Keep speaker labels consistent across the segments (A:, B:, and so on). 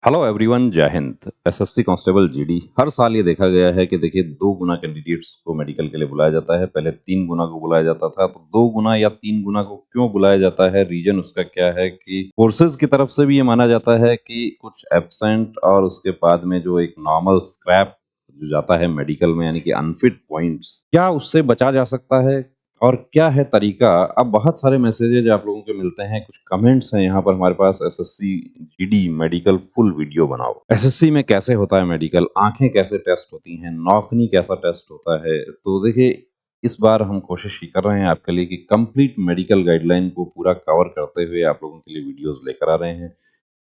A: Hello everyone, जय Hind. SSC constable GD हर साल ये देखा गया है कि देखिए 2 गुना कैंडिडेट्स को मेडिकल के लिए बुलाया जाता है। पहले 3 गुना को बुलाया जाता था, तो 2 गुना या 3 गुना को क्यों बुलाया जाता है? रीजन उसका क्या है कि फोर्सेज की तरफ से भी ये माना जाता है कि कुछ एब्सेंट और उसके बाद में जो एक नॉर्मल स्क्रैप जो जाता है मेडिकल में, यानी कि अनफिट पॉइंट्स, क्या उससे बचा जा सकता है और क्या है तरीका? अब बहुत सारे मैसेजेज आप लोगों के मिलते हैं, कुछ कमेंट्स हैं यहाँ पर हमारे पास। SSC GD medical full video बनाओ। एसएससी में कैसे होता है मेडिकल, आंखें कैसे टेस्ट होती हैं, नौकनी कैसा टेस्ट होता है। तो देखिए, इस बार हम कोशिश ही कर रहे हैं आपके लिए कि कंप्लीट मेडिकल गाइडलाइन को पूरा कवर करते हुए आप लोगों के लिए वीडियोस लेकर आ रहे हैं।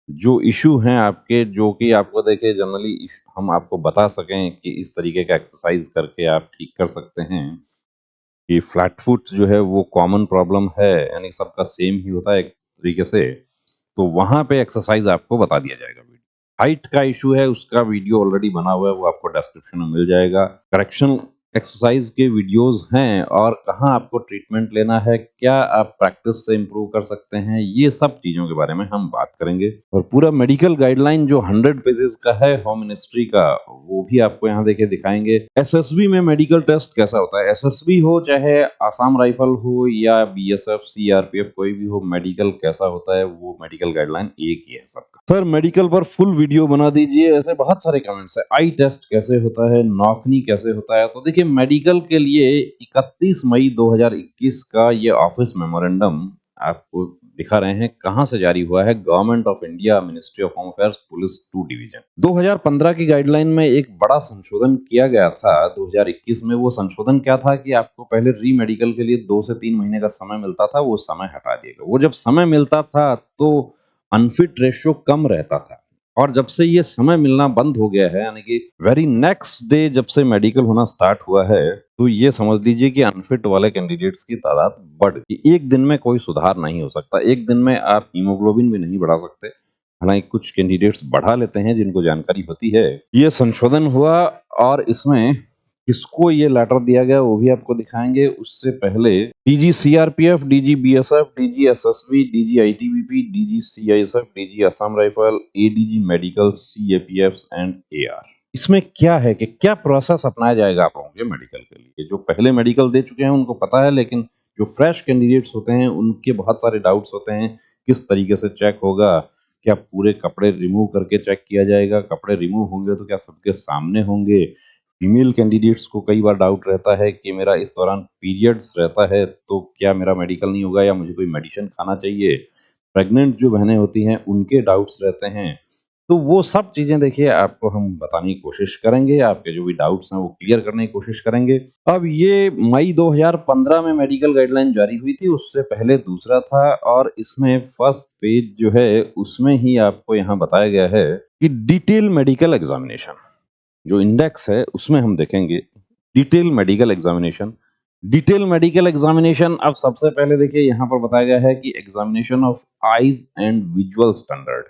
A: जो इशू हैं आपके, जो कि आपको देखिए जनरली हम आपको बता सकें कि इस तरीके का एक्सरसाइज करके आप ठीक कर सकते हैं। कि फ्लैट फुट जो है वो कॉमन प्रॉब्लम है, यानी सबका सेम ही होता है एक तरीके से। तो वहाँ पे एक्सरसाइज आपको बता दिया जाएगा। वीडियो हाइट का इशू है, उसका वीडियो ऑलरेडी बना हुआ है, वो आपको डिस्क्रिप्शन में मिल जाएगा। करेक्शन एक्सरसाइज के वीडियोस हैं, और कहाँ आपको ट्रीटमेंट लेना है, क्या आप प्रैक्टिस से इम्प्रूव कर सकते हैं, ये सब चीज़ों के बारे में हम बात करेंगे। और पूरा मेडिकल गाइडलाइन जो 100 पेजेस का है होम मिनिस्ट्री का, वो भी आपको यहाँ देखे दिखाएंगे। एसएसबी में मेडिकल टेस्ट कैसा होता है, एसएसबी हो चाहे आसाम राइफल हो या बीएसएफ सीआरपीएफ कोई भी हो, मेडिकल कैसा होता है वो मेडिकल गाइडलाइन एक ही है सबका। सर मेडिकल पर फुल वीडियो बना दीजिए, ऐसे बहुत सारे कमेंट्स है। आई टेस्ट कैसे होता है, नौकनी कैसे होता है। तो देखिए, मेडिकल के लिए 31 मई 2021 का ये ऑफिस मेमोरेंडम आपको दिखा रहे हैं कहां से जारी हुआ है। Government of India, ministry of home affairs, police 2 division. 2015 की गाइडलाइन में एक बड़ा संशोधन किया गया था। 2021 में वो संशोधन क्या था कि आपको पहले री मेडिकल के लिए 2 से 3 महीने का समय मिलता था, वो समय हटा दिया गया। वो जब समय मिलता था तो अनफिट रेशियो कम रहता था, और जब से ये समय मिलना बंद हो गया है, यानी कि वेरी नेक्स्ट डे जब से मेडिकल होना स्टार्ट हुआ है, तो ये समझ लीजिए कि अनफिट वाले कैंडिडेट्स की तादाद बढ़ गई। एक दिन में कोई सुधार नहीं हो सकता, एक दिन में आप हीमोग्लोबिन भी नहीं बढ़ा सकते। हालांकि कुछ कैंडिडेट्स बढ़ा लेते हैं जिनको जानकारी होती है। ये संशोधन हुआ, और इसमें किसको ये लेटर दिया गया वो भी आपको दिखाएंगे। उससे पहले DG CRPF, DG BSF, DG SSB, DG ITBP, DG CISF, DG Assam rifle, ADG medical, CAPF and AR. इसमें क्या है कि क्या प्रोसेस अपनाया जाएगा आप लोगों के मेडिकल के लिए। जो पहले मेडिकल दे चुके हैं उनको पता है, लेकिन जो फ्रेश कैंडिडेट्स होते हैं उनके बहुत सारे डाउट्स होते हैं। किस तरीके से चेक होगा, क्या पूरे कपड़े रिमूव करके चेक किया जाएगा? कपड़े रिमूव होंगे तो क्या सबके सामने होंगे? फीमेल कैंडिडेट्स को कई बार डाउट रहता है कि मेरा इस दौरान पीरियड्स रहता है, तो क्या मेरा मेडिकल नहीं होगा या मुझे कोई मेडिसिन खाना चाहिए? प्रेग्नेंट जो बहनें होती हैं उनके डाउट्स रहते हैं। तो वो सब चीज़ें देखिए आपको हम बताने की कोशिश करेंगे, आपके जो भी डाउट्स हैं वो क्लियर करने की कोशिश करेंगे। अब ये मई 2015 में मेडिकल गाइडलाइन जारी हुई थी, उससे पहले दूसरा था, और इसमें फर्स्ट पेज जो है उसमें ही आपको यहाँ बताया गया है कि डिटेल मेडिकल एग्जामिनेशन, जो इंडेक्स है उसमें हम देखेंगे detail medical examination. Detail medical examination, अब सबसे पहले देखिए यहाँ पर बताया गया है कि examination of eyes and visual standard.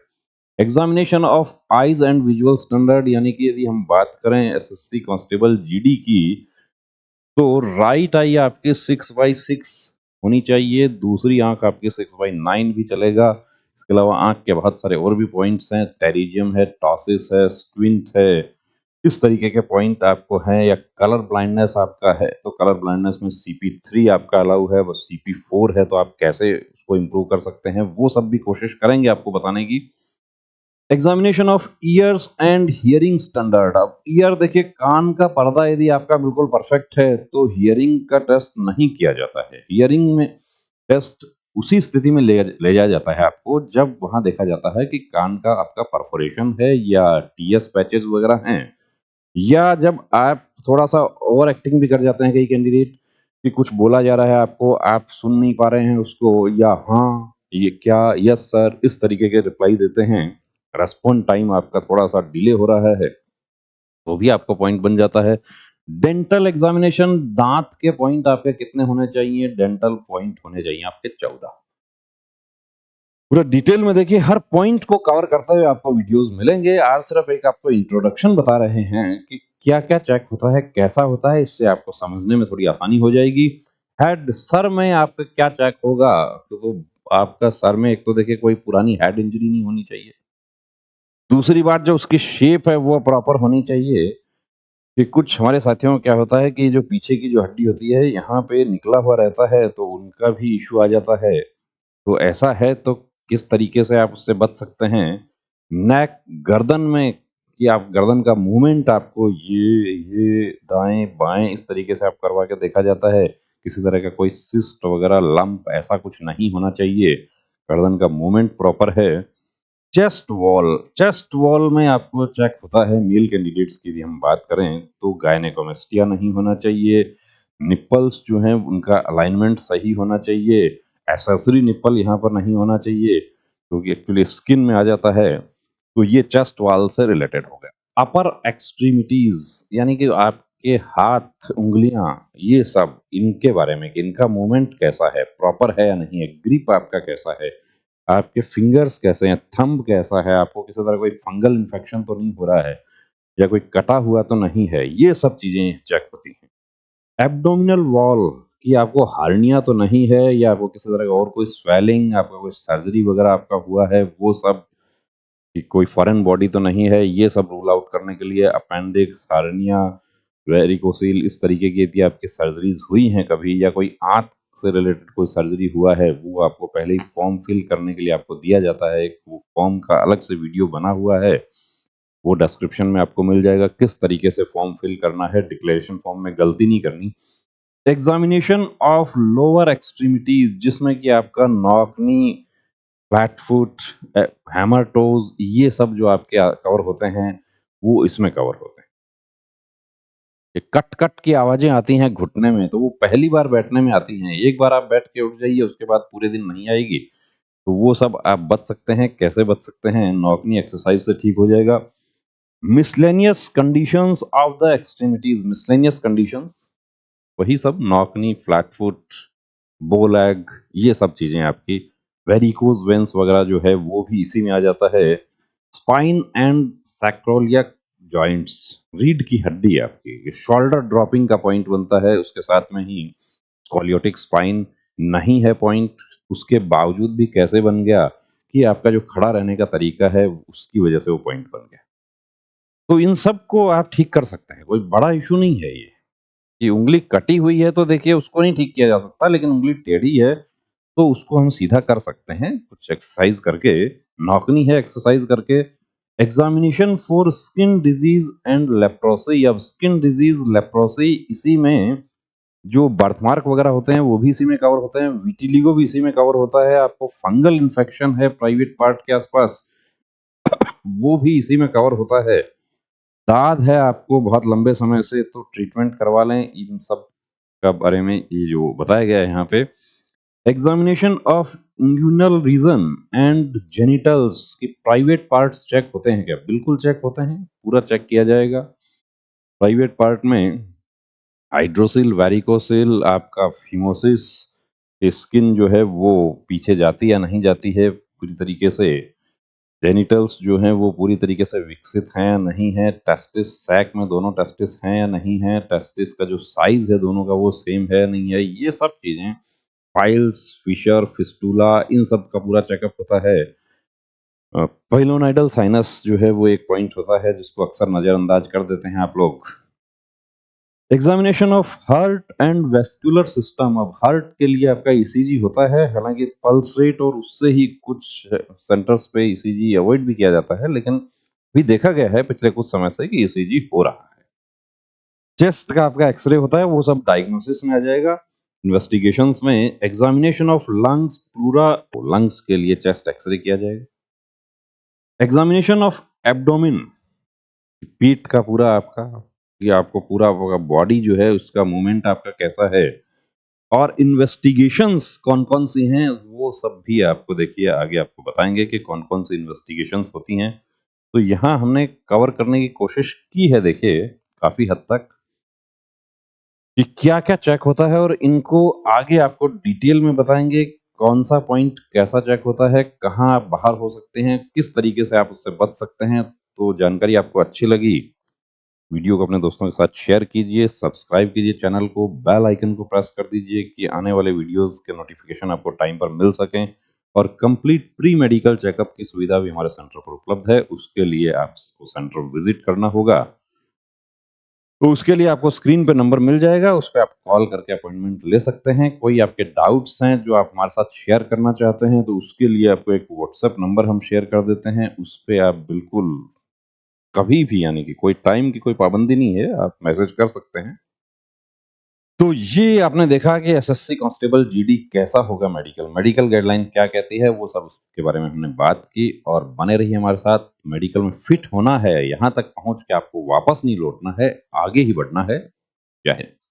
A: Examination of eyes and visual standard, यानी कि यदि हम बात करें एसएससी कांस्टेबल जीडी की, तो राइट आई आपके 6/6 होनी चाहिए, दूसरी आंख आपकी 6/9 भी चलेगा। इसके अलावा आंख के बहुत सारे और भी पॉइंट्स हैं, टेरिजियम है, टॉसिस है, स्क्विंट है, इस तरीके के पॉइंट आपको हैं। या कलर ब्लाइंडनेस आपका है, तो कलर ब्लाइंडनेस में CP3 आपका अलाउ है, बस CP4 है, तो आप कैसे उसको इम्प्रूव कर सकते हैं वो सब भी कोशिश करेंगे आपको बताने की। Examination of years and hearing standard. अब ईयर देखिए, कान का पर्दा यदि आपका बिल्कुल परफेक्ट है तो हियरिंग का टेस्ट नहीं किया जाता है। हियरिंग में टेस्ट उसी स्थिति में ले जाया जाता है आपको जब वहां देखा जाता है कि कान का आपका परफोरेशन है या टीएस पैचेस वगैरह हैं, या जब आप थोड़ा सा ओवर एक्टिंग भी कर जाते हैं कई कैंडिडेट, कि कुछ बोला जा रहा है आपको, आप सुन नहीं पा रहे हैं उसको, या हाँ ये क्या, यस सर, इस तरीके के रिप्लाई देते हैं। रेस्पॉन्ड टाइम आपका थोड़ा सा डिले हो रहा है, तो भी आपको पॉइंट बन जाता है। डेंटल एग्जामिनेशन, दांत के पॉइंट आपके कितने होने चाहिए? डेंटल पॉइंट होने चाहिए आपके 14। पूरा डिटेल में देखिए, हर पॉइंट को कवर करते हुए आपको वीडियोस मिलेंगे। आज सिर्फ एक आपको इंट्रोडक्शन बता रहे हैं कि क्या क्या चेक होता है, कैसा होता है, इससे आपको समझने में थोड़ी आसानी हो जाएगी। हेड, सर में आपका क्या चेक होगा? तो आपका सर में एक तो देखिए कोई पुरानी हेड इंजरी नहीं होनी चाहिए। दूसरी बात, जो उसकी शेप है वो प्रॉपर होनी चाहिए। कि कुछ हमारे साथियों में क्या होता है कि जो पीछे की जो हड्डी होती है यहाँ पे निकला हुआ रहता है, तो उनका भी इश्यू आ जाता है। तो ऐसा है तो किस तरीके से आप उससे बच सकते हैं? नेक, गर्दन में, कि आप गर्दन का मूवमेंट आपको ये दाएँ-बाएँ इस तरीके से आप करवा के देखा जाता है। किसी तरह का कोई सिस्ट वगैरह, लम्प ऐसा कुछ नहीं होना चाहिए। गर्दन का मूवमेंट प्रॉपर है। चेस्ट वॉल में आपको चेक होता है, मेल कैंडिडेट्स की भी हम बात करें तो गायनेकोमेस्टिया नहीं होना चाहिए। निप्पल्स जो हैं उनका अलाइनमेंट सही होना चाहिए। एक्सेसरी निप्पल यहाँ पर नहीं होना चाहिए, क्योंकि एक्चुअली स्किन में आ जाता है। तो ये चेस्ट वॉल से रिलेटेड हो गया। अपर एक्सट्रीमिटीज, यानी कि आपके हाथ, उंगलियां, ये सब, इनके बारे में कि इनका मूवमेंट कैसा है, प्रॉपर है या नहीं है, ग्रिप आपका कैसा है, आपके फिंगर्स कैसे हैं, थंब कैसा है, आपको किसी तरह कोई फंगल इन्फेक्शन तो नहीं हो रहा है या कोई कटा हुआ तो नहीं है, ये सब चीजें चेक होती हैं। एब्डोमिनल वॉल, कि आपको हार्निया तो नहीं है या आपको किसी तरह का और कोई स्वेलिंग, आपका कोई सर्जरी वगैरह आपका हुआ है, वो सब, कि कोई फॉरेन बॉडी तो नहीं है, ये सब रूल आउट करने के लिए अपेंडिक्स, हार्निया, वेरिकोसील, इस तरीके की यदि आपकी सर्जरीज हुई हैं कभी, या कोई आंत से रिलेटेड कोई सर्जरी हुआ है, वो आपको पहले ही फॉर्म फिल करने के लिए आपको दिया जाता है। एक वो फॉर्म का अलग से वीडियो बना हुआ है, वो डिस्क्रिप्शन में आपको मिल जाएगा, किस तरीके से फॉर्म फिल करना है। डिक्लेरेशन फॉर्म में गलती नहीं करनी। एग्जामिनेशन ऑफ लोअर एक्सट्रीमिटीज, जिसमें कि आपका नौकनी, फ्लैट फुट, हैमर टोज, ये सब जो आपके कवर होते हैं, वो इसमें कवर होते हैं। ये कट कट की आवाजें आती हैं घुटने में, तो वो पहली बार बैठने में आती हैं। एक बार आप बैठ के उठ जाइए, उसके बाद पूरे दिन नहीं आएगी। तो वो सब आप बच सकते हैं। कैसे बच सकते हैं? नौकनी एक्सरसाइज से ठीक हो जाएगा। Miscellaneous conditions of the extremities, miscellaneous conditions वही सब, नॉकनी, फ्लैट फुट, बो लेग, ये सब चीजें आपकी। वेरिकोज वेंस वगैरह जो है वो भी इसी में आ जाता है। स्पाइन एंड सैक्रोलियक जॉइंट्स, रीढ़ की हड्डी है आपकी, शोल्डर ड्रॉपिंग का पॉइंट बनता है, उसके साथ में ही स्कॉलियोटिक स्पाइन नहीं है पॉइंट, उसके बावजूद भी कैसे बन गया कि आपका जो खड़ा रहने का तरीका है उसकी वजह से वो पॉइंट बन गया। तो इन सब को आप ठीक कर सकते हैं, कोई बड़ा इशू नहीं है ये। कि उंगली कटी हुई है तो देखिए उसको नहीं ठीक किया जा सकता, लेकिन उंगली टेढ़ी है तो उसको हम सीधा कर सकते हैं कुछ एक्सरसाइज करके। नौकनी है एक्सरसाइज करके। Examination for skin disease and leprosy, अब स्किन डिजीज, लेप्रोसी, इसी में जो बर्थमार्क वगैरह होते हैं वो भी इसी में कवर होते हैं। विटिलिगो भी इसी में कवर होता है। आपको फंगल इन्फेक्शन है प्राइवेट पार्ट के आसपास, वो भी इसी में कवर होता है। दाद है आपको बहुत लंबे समय से, तो ट्रीटमेंट करवा लें। इन सब का बारे में ये जो बताया गया है यहाँ पे। Examination of inguinal region and genitals, की प्राइवेट पार्ट्स चेक होते हैं क्या? बिल्कुल चेक होते हैं, पूरा चेक किया जाएगा। प्राइवेट पार्ट में हाइड्रोसिल, वेरिकोसिल, आपका फीमोसिस, स्किन जो है वो पीछे जाती या नहीं जाती है पूरी तरीके से। जेनिटल्स जो हैं वो पूरी तरीके से विकसित हैं या नहीं है। टेस्टिस सैक में दोनों टेस्टिस हैं या नहीं है। टेस्टिस का जो साइज है दोनों का वो सेम है या नहीं है। ये सब चीजें, पाइल्स, फिशर, फिस्टूला, इन सब का पूरा चेकअप होता है। पाइलोनाइडल साइनस जो है वो एक पॉइंट होता है जिसको अक्सर नजरअंदाज कर देते हैं आप लोग। Examination of heart and vascular system, अब हार्ट के लिए आपका ईसीजी होता है, हालांकि पल्स रेट और उससे ही कुछ सेंटर्स पे ईसीजी अवॉइड भी किया जाता है, लेकिन भी देखा गया है पिछले कुछ समय से कि ईसीजी हो रहा है। चेस्ट का आपका एक्सरे होता है, वो सब डायग्नोसिस में आ जाएगा। इन्वेस्टिगेशंस में examination of lungs, pleura, lungs के लिए चेस्ट एक्सरे किया जाएगा। एग्जामिनेशन ऑफ एब्डोमिन, पीठ का पूरा आपका, कि आपको पूरा बॉडी जो है उसका मूवमेंट आपका कैसा है। और इन्वेस्टिगेशंस कौन कौन सी हैं वो सब भी आपको देखिए आगे आपको बताएंगे कि कौन कौन सी इन्वेस्टिगेशंस होती हैं। तो यहाँ हमने कवर करने की कोशिश की है, देखिए काफी हद तक, कि क्या क्या चेक होता है, और इनको आगे आपको डिटेल में बताएंगे कौन सा पॉइंट कैसा चेक होता है, कहाँ आप बाहर हो सकते हैं, किस तरीके से आप उससे बच सकते हैं। तो जानकारी आपको अच्छी लगी, वीडियो को अपने दोस्तों के साथ शेयर कीजिए, सब्सक्राइब कीजिए चैनल को, बेल आइकन को प्रेस कर दीजिए कि आने वाले वीडियोस के नोटिफिकेशन आपको टाइम पर मिल सकें। और कंप्लीट प्री मेडिकल चेकअप की सुविधा भी हमारे सेंटर पर उपलब्ध है। उसके लिए आपको सेंटर विजिट करना होगा। तो उसके लिए आपको स्क्रीन पे नंबर मिल जाएगा, उस पे आप कॉल करके अपॉइंटमेंट ले सकते हैं। कोई आपके डाउट्स हैं जो आप हमारे साथ शेयर करना चाहते हैं, तो उसके लिए आपको एक व्हाट्सएप नंबर हम शेयर कर देते हैं। उस पे आप बिल्कुल कभी भी, यानी कि कोई टाइम की कोई पाबंदी नहीं है, आप मैसेज कर सकते हैं। तो ये आपने देखा कि एसएससी कांस्टेबल जीडी कैसा होगा मेडिकल, मेडिकल गाइडलाइन क्या कहती है, वो सब उसके बारे में हमने बात की। और बने रहिए हमारे साथ। मेडिकल में फिट होना है, यहाँ तक पहुँच के आपको वापस नहीं लौटना है, आगे ही बढ़ना है। जय हिंद।